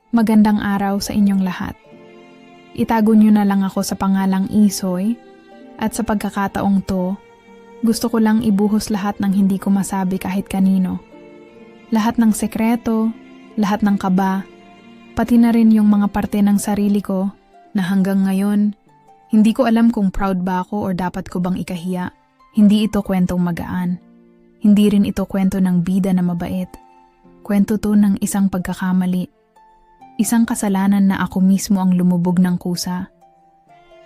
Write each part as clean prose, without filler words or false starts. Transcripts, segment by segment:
Magandang araw sa inyong lahat. Itago niyo na lang ako sa pangalang Isoy at sa pagkakataong to, gusto ko lang ibuhos lahat ng hindi ko masabi kahit kanino. Lahat ng sekreto, lahat ng kaba, pati na rin yung mga parte ng sarili ko na hanggang ngayon, hindi ko alam kung proud ba ako or dapat ko bang ikahiya. Hindi ito kwentong magaan. Hindi rin ito kwento ng bida na mabait. Kwento to ng isang pagkakamali. Isang kasalanan na ako mismo ang lumubog ng kusa.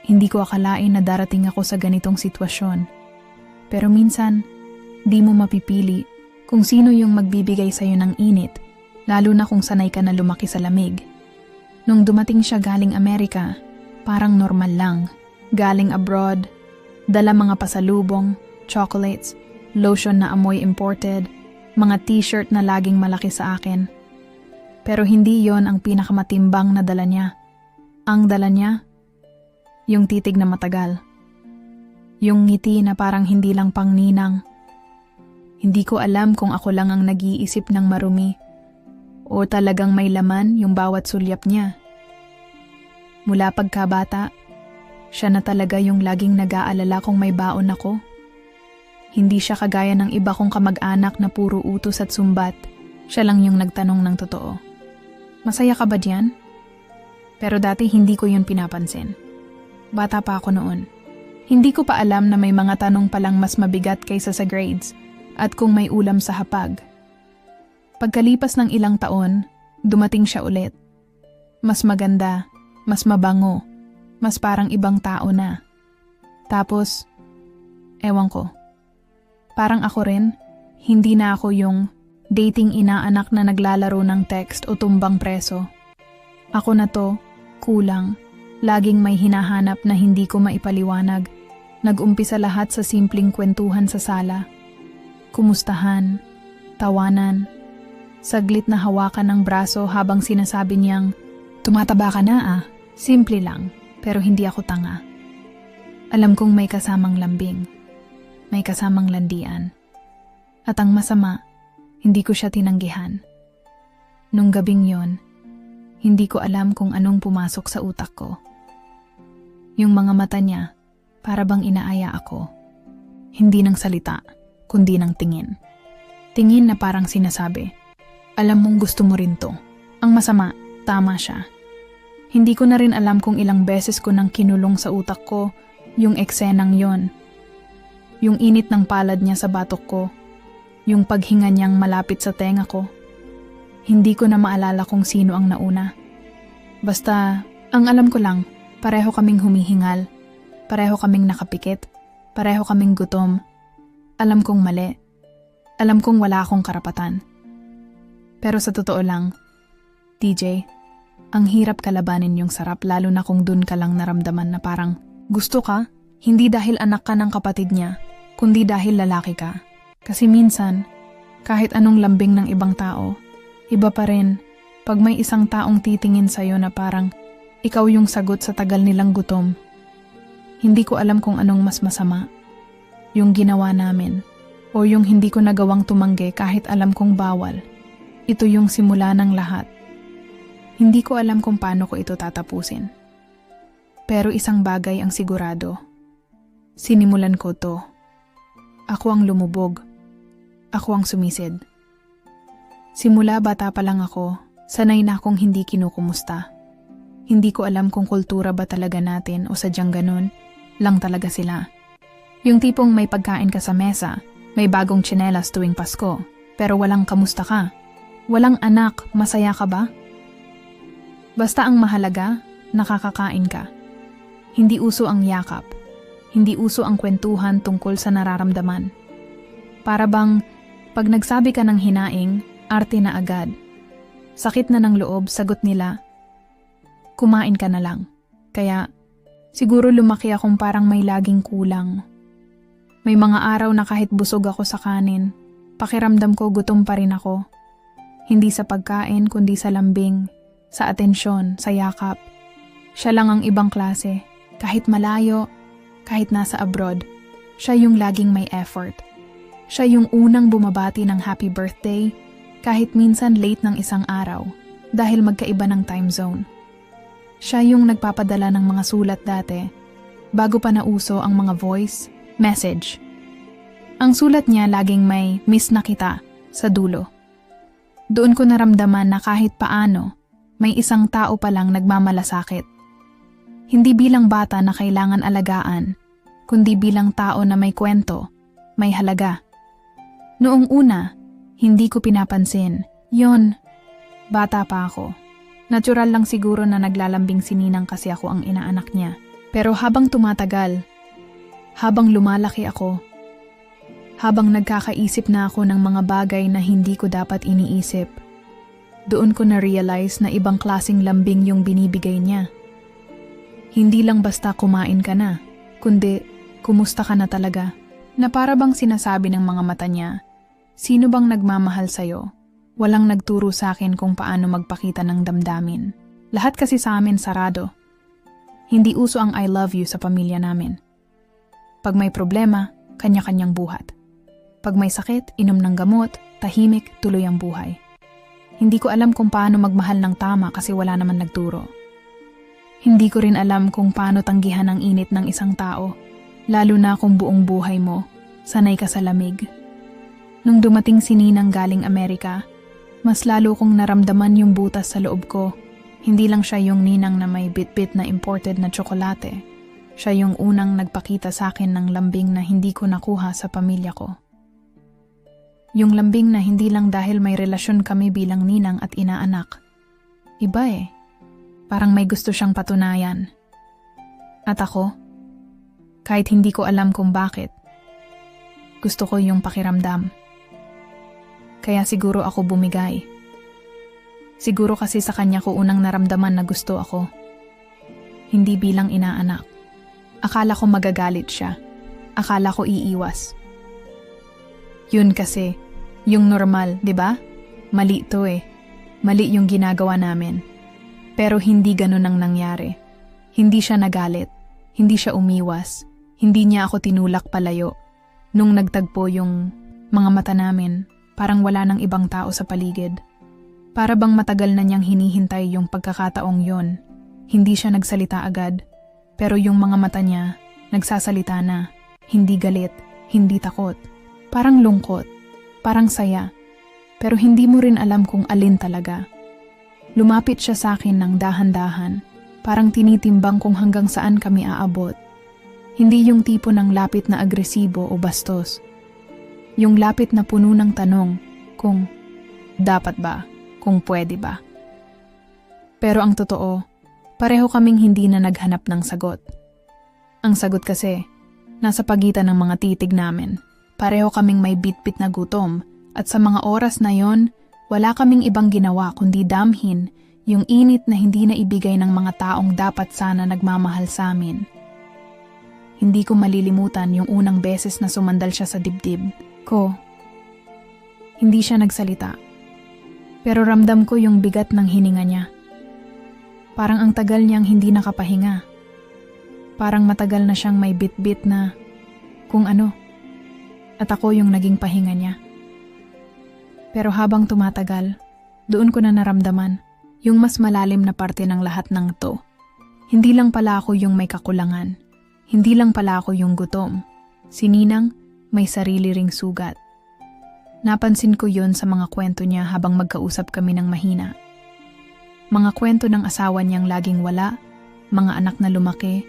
Hindi ko akalain na darating ako sa ganitong sitwasyon. Pero minsan, di mo mapipili kung sino yung magbibigay sa'yo ng init, lalo na kung sanay ka na lumaki sa lamig. Nung dumating siya galing Amerika, parang normal lang. Galing abroad, dala mga pasalubong, chocolates, lotion na amoy imported, mga t-shirt na laging malaki sa akin. Pero hindi yon ang pinakamatimbang na dala niya. Ang dala niya, yung titig na matagal. Yung ngiti na parang hindi lang pangninang. Hindi ko alam kung ako lang ang nag-iisip ng marumi o talagang may laman yung bawat sulyap niya. Mula pagkabata, siya na talaga yung laging nag-aalala kung may baon ako. Hindi siya kagaya ng iba kong kamag-anak na puro utos at sumbat. Siya lang yung nagtanong ng totoo. Masaya ka ba diyan? Pero dati hindi ko yun pinapansin. Bata pa ako noon. Hindi ko pa alam na may mga tanong palang mas mabigat kaysa sa grades at kung may ulam sa hapag. Pagkalipas ng ilang taon, dumating siya ulit. Mas maganda, mas mabango, mas parang ibang tao na. Tapos, ewan ko. Parang ako rin, hindi na ako yung dating inaanak na naglalaro ng text o tumbang preso. Ako na to, kulang, laging may hinahanap na hindi ko maipaliwanag. Nag-umpisa lahat sa simpleng kwentuhan sa sala. Kumustahan, tawanan, saglit na hawakan ng braso habang sinasabi niyang, "Tumataba ka na ah." Simple lang, pero hindi ako tanga. Alam kong may kasamang lambing, may kasamang landian. At ang masama, hindi ko siya tinanggihan. Nung gabing yon, hindi ko alam kung anong pumasok sa utak ko. Yung mga mata niya, para bang inaaya ako. Hindi ng salita, kundi ng tingin. Tingin na parang sinasabi, "Alam mong gusto mo rin to." Ang masama, tama siya. Hindi ko na rin alam kung ilang beses ko nang kinulong sa utak ko yung eksenang yon. Yung init ng palad niya sa batok ko, yung paghinga niyang malapit sa tenga ko. Hindi ko na maalala kung sino ang nauna. Basta, ang alam ko lang, pareho kaming humihingal, pareho kaming nakapikit, pareho kaming gutom. Alam kong mali. Alam kong wala akong karapatan. Pero sa totoo lang, DJ, ang hirap kalabanin yung sarap lalo na kung dun ka lang naramdaman na parang gusto ka, hindi dahil anak ka ng kapatid niya, kundi dahil lalaki ka. Kasi minsan, kahit anong lambing ng ibang tao, iba pa rin pag may isang taong titingin sa'yo na parang ikaw yung sagot sa tagal nilang gutom. Hindi ko alam kung anong mas masama, yung ginawa namin o yung hindi ko nagawang tumanggi kahit alam kong bawal. Ito yung simula ng lahat. Hindi ko alam kung paano ko ito tatapusin. Pero isang bagay ang sigurado. Sinimulan ko to. Ako ang lumubog. Ako ang sumisid. Simula bata pa lang ako, sanay na akong hindi kinukumusta. Hindi ko alam kung kultura ba talaga natin o sadyang ganun, lang talaga sila. Yung tipong may pagkain ka sa mesa, may bagong tsinelas tuwing Pasko, pero walang kamusta ka. Walang anak, masaya ka ba? Basta ang mahalaga, nakakakain ka. Hindi uso ang yakap. Hindi uso ang kwentuhan tungkol sa nararamdaman. Para bang, pag nagsabi ka ng hinaing, arte na agad. Sakit na ng loob, sagot nila, kumain ka na lang. Kaya, siguro lumaki akong parang may laging kulang. May mga araw na kahit busog ako sa kanin, pakiramdam ko gutom pa rin ako. Hindi sa pagkain kundi sa lambing, sa atensyon, sa yakap. Siya lang ang ibang klase, kahit malayo, kahit nasa abroad. Siya yung laging may effort. Siya yung unang bumabati ng happy birthday, kahit minsan late ng isang araw. dahil magkaiba ng time zone. Siya yung nagpapadala ng mga sulat dati, bago pa nauso ang mga voice message. Ang sulat niya laging may "miss na kita" sa dulo. Doon ko naramdaman na kahit paano, may isang tao palang nagmamalasakit. Hindi bilang bata na kailangan alagaan, kundi bilang tao na may kwento, may halaga. Noong una, hindi ko pinapansin. Yon, bata pa ako. Natural lang siguro na naglalambing si Ninang kasi ako ang inaanak niya. Pero habang tumatagal, habang lumalaki ako, habang nagkakaisip na ako ng mga bagay na hindi ko dapat iniisip, doon ko na-realize na ibang klaseng lambing yung binibigay niya. Hindi lang basta kumain ka na, kundi kumusta ka na talaga. Na para bang sinasabi ng mga mata niya, sino bang nagmamahal sa'yo? Walang nagturo sa akin kung paano magpakita ng damdamin. Lahat kasi sa amin sarado. Hindi uso ang I love you sa pamilya namin. Pag may problema, kanya-kanyang buhat. Pag may sakit, inom ng gamot, tahimik, tuloy ang buhay. Hindi ko alam kung paano magmahal ng tama kasi wala naman nagturo. Hindi ko rin alam kung paano tanggihan ang init ng isang tao, lalo na kung buong buhay mo, sanay ka sa lamig. Nung dumating si Ninang galing Amerika, mas lalo kong naramdaman yung butas sa loob ko. Hindi lang siya yung ninang na may bit-bit na imported na tsokolate. Siya yung unang nagpakita sa akin ng lambing na hindi ko nakuha sa pamilya ko. Yung lambing na hindi lang dahil may relasyon kami bilang ninang at inaanak. Iba eh. Parang may gusto siyang patunayan. At ako, kahit hindi ko alam kung bakit, gusto ko yung pakiramdam. Kaya siguro ako bumigay. Siguro kasi sa kanya ko unang naramdaman na gusto ako. Hindi bilang inaanak. Akala ko magagalit siya. Akala ko iiwas. Yun kasi, yung normal, 'di ba? Mali to eh. Mali yung ginagawa namin. Pero hindi ganun ang nangyari. Hindi siya nagalit. Hindi siya umiwas. Hindi niya ako tinulak palayo. Nung nagtagpo yung mga mata namin, parang wala nang ibang tao sa paligid. Para bang matagal na niyang hinihintay yung pagkakataong yon. Hindi siya nagsalita agad, pero yung mga mata niya, nagsasalita na. Hindi galit, hindi takot. Parang lungkot, parang saya. Pero hindi mo rin alam kung alin talaga. Lumapit siya sa akin ng dahan-dahan, parang tinitimbang kung hanggang saan kami aabot. Hindi yung tipo ng lapit na agresibo o bastos. Yung lapit na puno ng tanong kung dapat ba, kung pwede ba. Pero ang totoo, pareho kaming hindi na naghanap ng sagot. Ang sagot kasi, nasa pagitan ng mga titig namin. Pareho kaming may bit-bit na gutom at sa mga oras na yon, wala kaming ibang ginawa kundi damhin yung init na hindi na ibigay ng mga taong dapat sana nagmamahal sa amin. Hindi ko malilimutan yung unang beses na sumandal siya sa dibdib ko. Hindi siya nagsalita. Pero ramdam ko yung bigat ng hininga niya. Parang ang tagal niyang hindi nakapahinga. Parang matagal na siyang may bit-bit na kung ano. At ako yung naging pahinga niya. Pero habang tumatagal, doon ko na naramdaman yung mas malalim na parte ng lahat ng to. Hindi lang pala ako yung may kakulangan. Hindi lang pala ako yung gutom. Si Ninang may sarili ring sugat. Napansin ko yon sa mga kwento niya habang magkausap kami ng mahina. Mga kwento ng asawa niyang laging wala, mga anak na lumaki,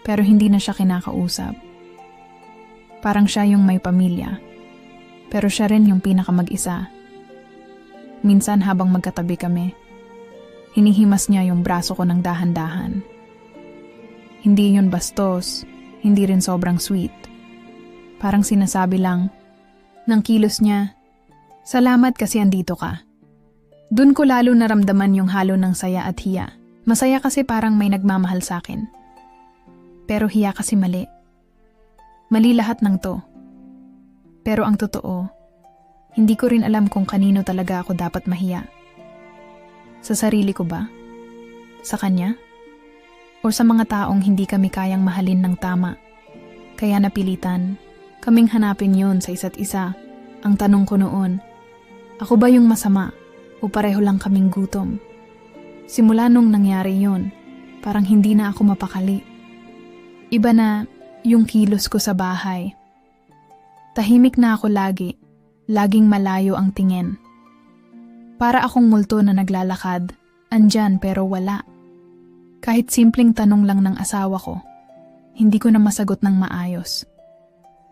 pero hindi na siya kinakausap. Parang siya yung may pamilya, pero siya rin yung pinakamag-isa. Minsan habang magkatabi kami, hinihimas niya yung braso ko ng dahan-dahan. Hindi yun bastos, hindi rin sobrang sweet. Parang sinasabi lang, ng kilos niya, "Salamat kasi andito ka." Dun ko lalo naramdaman yung halo ng saya at hiya. Masaya kasi parang may nagmamahal sa akin. Pero hiya kasi mali. Mali lahat ng to. Pero ang totoo, hindi ko rin alam kung kanino talaga ako dapat mahiya. Sa sarili ko ba? Sa kanya? O sa mga taong hindi kami kayang mahalin ng tama? Kaya napilitan kaming hanapin yun sa isa't isa. Ang tanong ko noon, ako ba yung masama o pareho lang kaming gutom? Simula nung nangyari yun, parang hindi na ako mapakali. Iba na yung kilos ko sa bahay. Tahimik na ako lagi, laging malayo ang tingin. Para akong multo na naglalakad, andyan pero wala. Kahit simpleng tanong lang ng asawa ko, hindi ko na masagot ng maayos.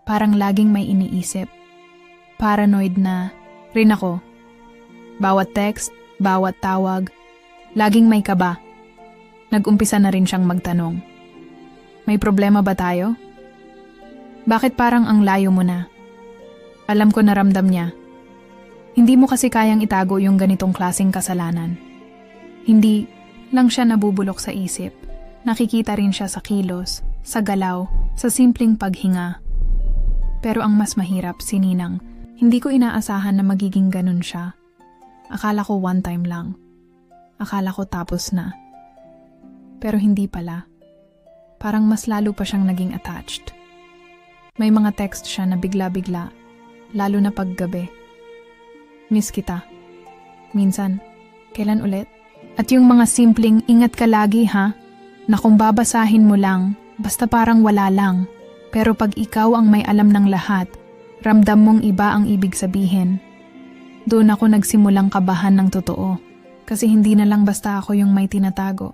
Parang laging may iniisip. Paranoid na rin ako. Bawat text, bawat tawag, laging may kaba. Nag-umpisa na rin siyang magtanong. May problema ba tayo? Bakit parang ang layo mo na? Alam ko na ramdam niya. Hindi mo kasi kayang itago yung ganitong klaseng kasalanan. Hindi lang siya nabubulok sa isip. Nakikita rin siya sa kilos, sa galaw, sa simpleng paghinga. Pero ang mas mahirap, si Ninang, hindi ko inaasahan na magiging ganun siya. Akala ko one time lang. Akala ko tapos na. Pero hindi pala. Parang mas lalo pa siyang naging attached. May mga text siya na bigla-bigla, lalo na paggabi. Miss kita. Minsan, kailan ulit? At yung mga simpleng ingat ka lagi ha, na kung babasahin mo lang, basta parang wala lang. Pero pag ikaw ang may alam ng lahat, ramdam mong iba ang ibig sabihin. Doon ako nagsimulang kabahan ng totoo, kasi hindi na lang basta ako yung may tinatago.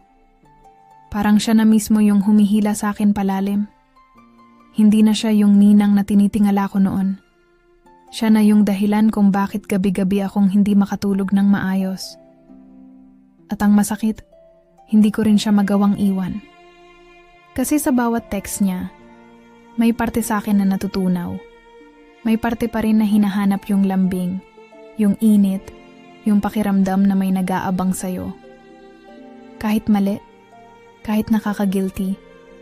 Parang siya na mismo yung humihila sa akin palalim. Hindi na siya yung ninang na tinitingala ko noon. Siya na yung dahilan kung bakit gabi-gabi akong hindi makatulog ng maayos. At ang masakit, hindi ko rin siya magawang iwan. Kasi sa bawat text niya, may parte sa akin na natutunaw. May parte pa rin na hinahanap yung lambing, yung init, yung pakiramdam na may nag-aabang sa'yo. Kahit mali, kahit nakaka-guilty,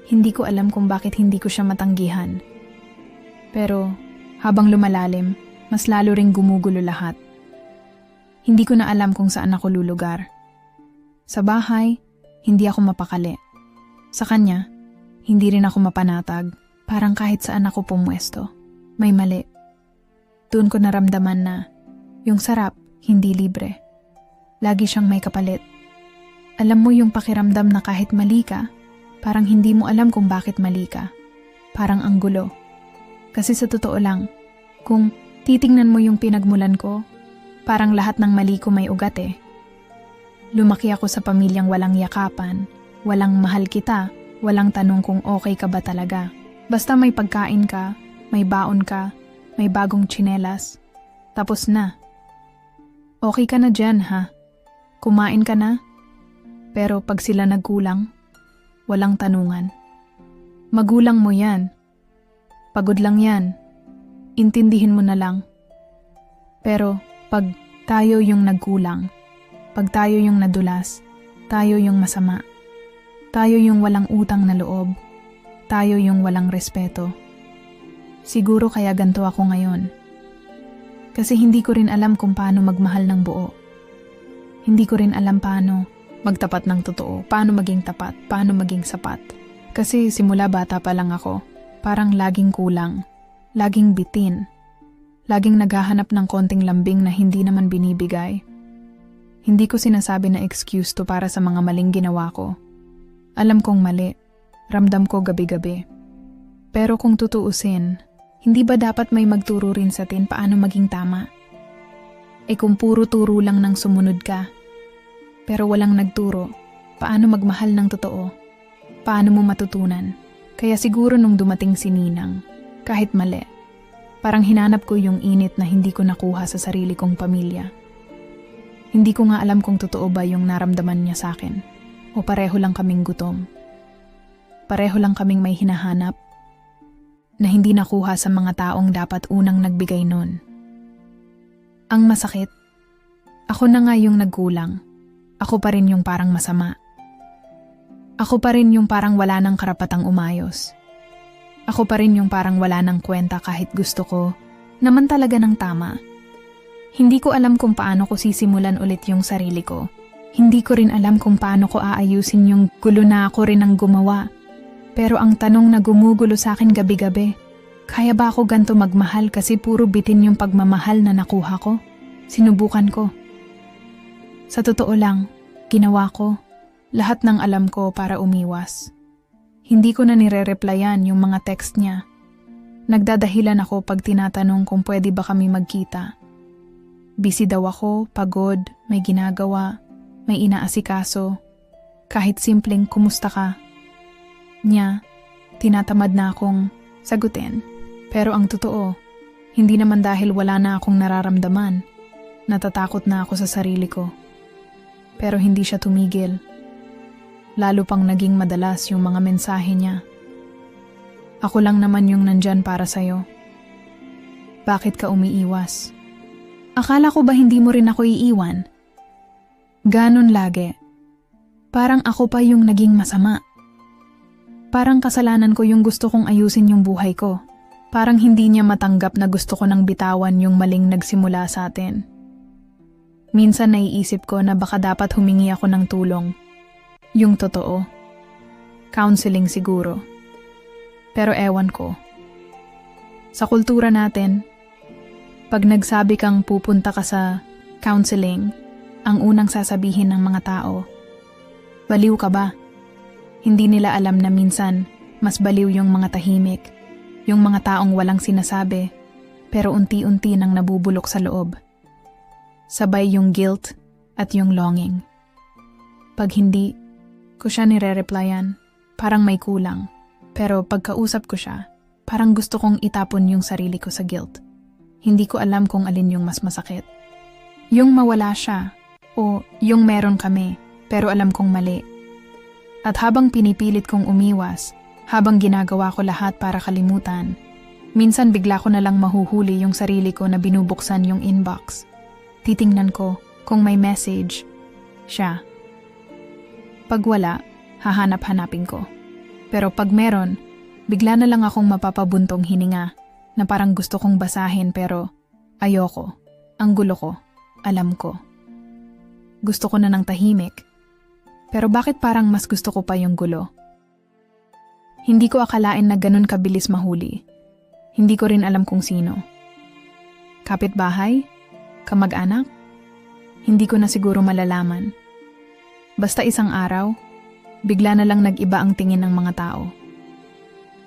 hindi ko alam kung bakit hindi ko siya matanggihan. Pero habang lumalalim, mas lalo ring gumugulo lahat. Hindi ko na alam kung saan ako lulugar. Sa bahay, hindi ako mapakali. Sa kanya, hindi rin ako mapanatag. Parang kahit saan ako pumwesto, may mali. Doon ko naramdaman na yung sarap, hindi libre. Lagi siyang may kapalit. Alam mo yung pakiramdam na kahit mali ka, parang hindi mo alam kung bakit mali ka. Parang ang gulo. Kasi sa totoo lang, kung titingnan mo yung pinagmulan ko, parang lahat ng mali ko may ugat eh. Lumaki ako sa pamilyang walang yakapan, walang mahal kita, walang tanong kung okay ka ba talaga. Basta may pagkain ka, may baon ka, may bagong tsinelas. Tapos na. Okay ka na dyan ha? Kumain ka na? Pero pag sila nagkulang, walang tanungan. Magulang mo yan. Pagod lang yan. Intindihin mo na lang. Pero pag tayo yung nagkulang, pag tayo yung nadulas, tayo yung masama, tayo yung walang utang na loob, tayo yung walang respeto. Siguro kaya ganito ako ngayon. Kasi hindi ko rin alam kung paano magmahal ng buo. Hindi ko rin alam paano magtapat ng totoo, paano maging tapat, paano maging sapat. Kasi simula bata pa lang ako, parang laging kulang, laging bitin, laging naghahanap ng konting lambing na hindi naman binibigay. Hindi ko sinasabi na excuse to para sa mga maling ginawa ko. Alam kong mali, ramdam ko gabi-gabi. Pero kung tutuusin, hindi ba dapat may magturo rin sa atin paano maging tama? Kung puro turo lang nang sumunod ka, pero walang nagturo, paano magmahal ng totoo? Paano mo matutunan? Kaya siguro nung dumating si Ninang, kahit mali, parang hinanap ko yung init na hindi ko nakuha sa sarili kong pamilya. Hindi ko nga alam kung totoo ba yung naramdaman niya sa akin, o pareho lang kaming gutom. Pareho lang kaming may hinahanap, na hindi nakuha sa mga taong dapat unang nagbigay nun. Ang masakit, ako na nga yung nagkulang. Ako pa rin yung parang masama. Ako pa rin yung parang wala ng karapatang umayos. Ako pa rin yung parang wala ng kwenta kahit gusto ko naman talaga ng tama. Hindi ko alam kung paano ko sisimulan ulit yung sarili ko. Hindi ko rin alam kung paano ko aayusin yung gulo na ako rin ang gumawa. Pero ang tanong na gumugulo sa akin gabi-gabi, kaya ba ako ganito magmahal kasi puro bitin yung pagmamahal na nakuha ko? Sinubukan ko. Sa totoo lang, Ginawa ko lahat ng alam ko para umiwas. Hindi ko na nire-replyan yung mga text niya. Nagdadahilan ako pag tinatanong kung pwede ba kami magkita. Busy daw ako, pagod, may ginagawa, may inaasikaso. Kahit simpleng kumusta ka. Niya, tinatamad na akong sagutin. Pero ang totoo, hindi naman dahil wala na akong nararamdaman. Natatakot na ako sa sarili ko. Pero hindi siya tumigil. Lalo pang naging madalas yung mga mensahe niya. Ako lang naman yung nandyan para sa'yo. Bakit ka umiiwas? Akala ko ba hindi mo rin ako iiwan? Ganon lagi. Parang ako pa yung naging masama. Parang kasalanan ko yung gusto kong ayusin yung buhay ko. Parang hindi niya matanggap na gusto ko nang bitawan yung maling nagsimula sa atin. Minsan naiisip ko na baka dapat humingi ako ng tulong. Yung totoo. Counseling siguro. Pero ewan ko. Sa kultura natin, pag nagsabi kang pupunta ka sa counseling, ang unang sasabihin ng mga tao, baliw ka ba? Hindi nila alam na minsan, mas baliw yung mga tahimik, yung mga taong walang sinasabi, pero unti-unti nang nabubulok sa loob. Sabay yung guilt at yung longing. Pag hindi ko siya nire-replyan, parang may kulang. Pero pagkausap ko siya, parang gusto kong itapon yung sarili ko sa guilt. Hindi ko alam kung alin yung mas masakit. Yung mawala siya, o yung meron kami, pero alam kong mali. At habang pinipilit kong umiwas, habang ginagawa ko lahat para kalimutan, minsan bigla ko na lang mahuhuli yung sarili ko na binubuksan yung inbox. Titingnan ko kung may message siya. Pag wala, hahanap-hanapin ko. Pero pag meron, bigla na lang akong mapapabuntong hininga na parang gusto kong basahin pero ayoko. Ang gulo ko, alam ko. Gusto ko na ng tahimik. Pero bakit parang mas gusto ko pa yung gulo? Hindi ko akalain na ganun kabilis mahuli. Hindi ko rin alam kung sino. Kapitbahay? Kamag-anak? Hindi ko na siguro malalaman. Basta isang araw, bigla na lang nag-iba ang tingin ng mga tao.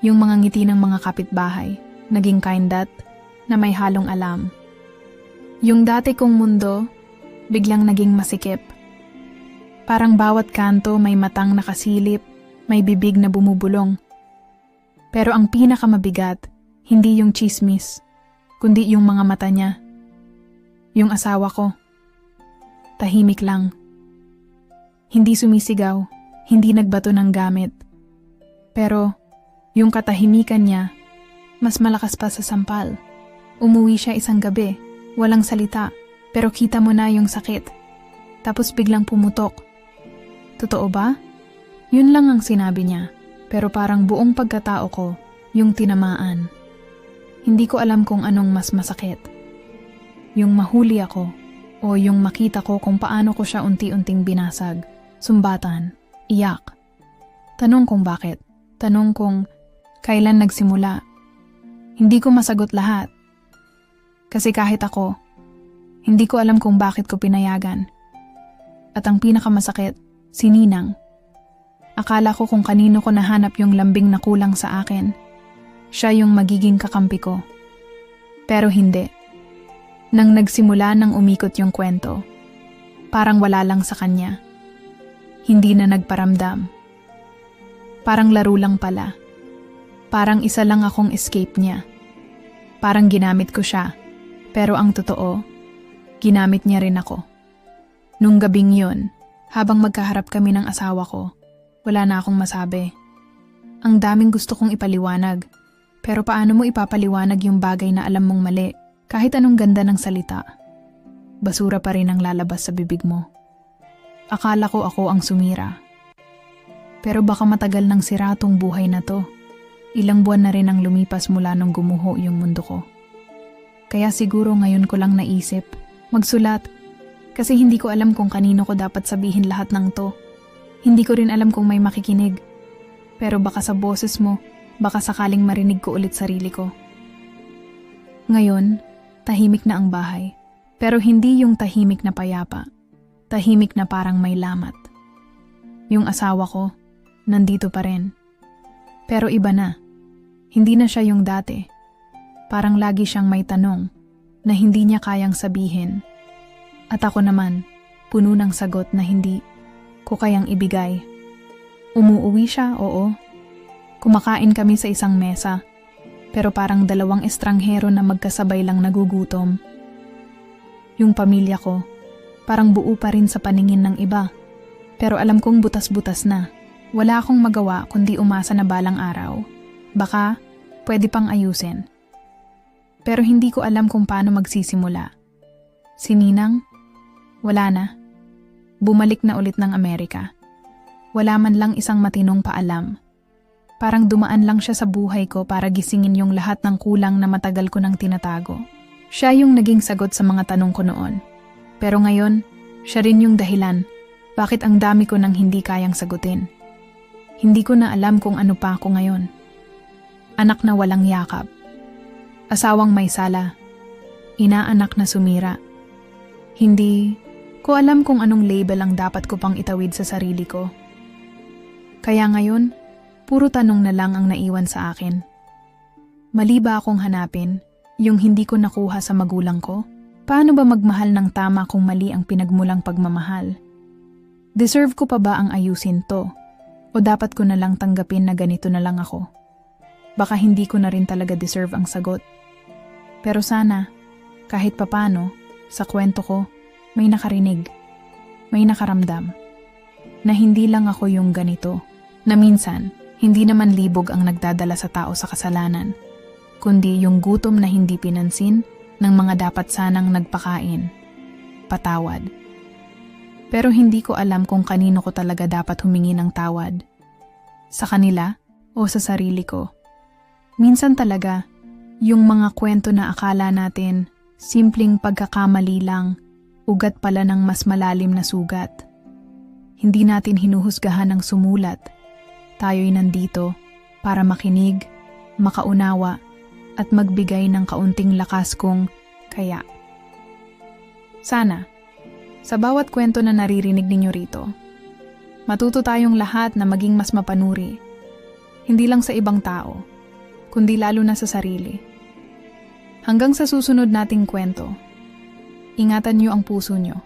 Yung mga ngiti ng mga kapitbahay, naging kindat na may halong alam. Yung dati kong mundo, biglang naging masikip. Parang bawat kanto may matang nakasilip, may bibig na bumubulong. Pero ang pinakamabigat, hindi yung chismis, kundi yung mga mata niya. Yung asawa ko. Tahimik lang. Hindi sumisigaw, hindi nagbato ng gamit. Pero, yung katahimikan niya, mas malakas pa sa sampal. Umuwi siya isang gabi, walang salita, pero kita mo na yung sakit. Tapos biglang pumutok. Totoo ba? Yun lang ang sinabi niya, pero parang buong pagkatao ko, yung tinamaan. Hindi ko alam kung anong mas masakit. Yung mahuli ako, o yung makita ko kung paano ko siya unti-unting binasag, sumbatan, iyak. Tanong kung bakit, tanong kung kailan nagsimula. Hindi ko masagot lahat. Kasi kahit ako, hindi ko alam kung bakit ko pinayagan. At ang pinakamasakit, si Ninang. Akala ko kung kanino ko nahanap yung lambing na kulang sa akin. Siya yung magiging kakampi ko. Pero hindi. Nang nagsimula nang umikot yung kwento, parang wala lang sa kanya. Hindi na nagparamdam. Parang laro lang pala. Parang isa lang akong escape niya. Parang ginamit ko siya, pero ang totoo, ginamit niya rin ako. Nung gabing yun, habang magkaharap kami ng asawa ko, wala na akong masabi. Ang daming gusto kong ipaliwanag, pero paano mo ipapaliwanag yung bagay na alam mong mali? Kahit anong ganda ng salita, basura pa rin ang lalabas sa bibig mo. Akala ko ako ang sumira. Pero baka matagal nang sira tong buhay na to. Ilang buwan na rin ang lumipas mula nung gumuho yung mundo ko. Kaya siguro ngayon ko lang naisip, magsulat, kasi hindi ko alam kung kanino ko dapat sabihin lahat ng to. Hindi ko rin alam kung may makikinig. Pero baka sa boses mo, baka sakaling marinig ko ulit sarili ko. Ngayon, tahimik na ang bahay, pero hindi yung tahimik na payapa. tahimik na parang may lamat. Yung asawa ko, nandito pa rin. Pero iba na. Hindi na siya yung dati. Parang lagi siyang may tanong na hindi niya kayang sabihin. At ako naman, puno ng sagot na hindi ko kayang ibigay. Umuuwi siya, oo. Kumakain kami sa isang mesa, pero parang dalawang estranghero na magkasabay lang nagugutom. Yung pamilya ko, parang buo pa rin sa paningin ng iba, pero alam kong butas-butas na. Wala akong magawa kundi umasa na balang araw. Baka, pwede pang ayusin. Pero hindi ko alam kung paano magsisimula. Si Ninang, wala na. Bumalik na ulit ng Amerika. Wala man lang isang matinong paalam. Parang dumaan lang siya sa buhay ko para gisingin yung lahat ng kulang na matagal ko nang tinatago. Siya yung naging sagot sa mga tanong ko noon. Pero ngayon, siya rin yung dahilan bakit ang dami ko nang hindi kayang sagutin. Hindi ko na alam kung ano pa ako ngayon. Anak na walang yakap. Asawang may sala. Inaanak na sumira. Hindi ko alam kung anong label ang dapat ko pang itawid sa sarili ko. Kaya ngayon, puro tanong na lang ang naiwan sa akin. Mali ba akong hanapin yung hindi ko nakuha sa magulang ko? Paano ba magmahal ng tama kung mali ang pinagmulang pagmamahal? Deserve ko pa ba ang ayusin to? O dapat ko na lang tanggapin na ganito na lang ako? Baka hindi ko na rin talaga deserve ang sagot. Pero sana, kahit papano, sa kwento ko, may nakarinig, may nakaramdam, na hindi lang ako yung ganito, na minsan, hindi naman libog ang nagdadala sa tao sa kasalanan, kundi yung gutom na hindi pinansin ng mga dapat sanang nagpakain. Patawad. Pero hindi ko alam kung kanino ko talaga dapat humingi ng tawad. Sa kanila o sa sarili ko. Minsan talaga, yung mga kwento na akala natin, simpleng pagkakamali lang, ugat pala ng mas malalim na sugat. Hindi natin hinuhusgahan ng sumulat. Tayo'y nandito para makinig, makaunawa, at magbigay ng kaunting lakas kung kaya. Sana, sa bawat kwento na naririnig ninyo rito, matuto tayong lahat na maging mas mapanuri, hindi lang sa ibang tao, kundi lalo na sa sarili. Hanggang sa susunod nating kwento, ingatan niyo ang puso niyo.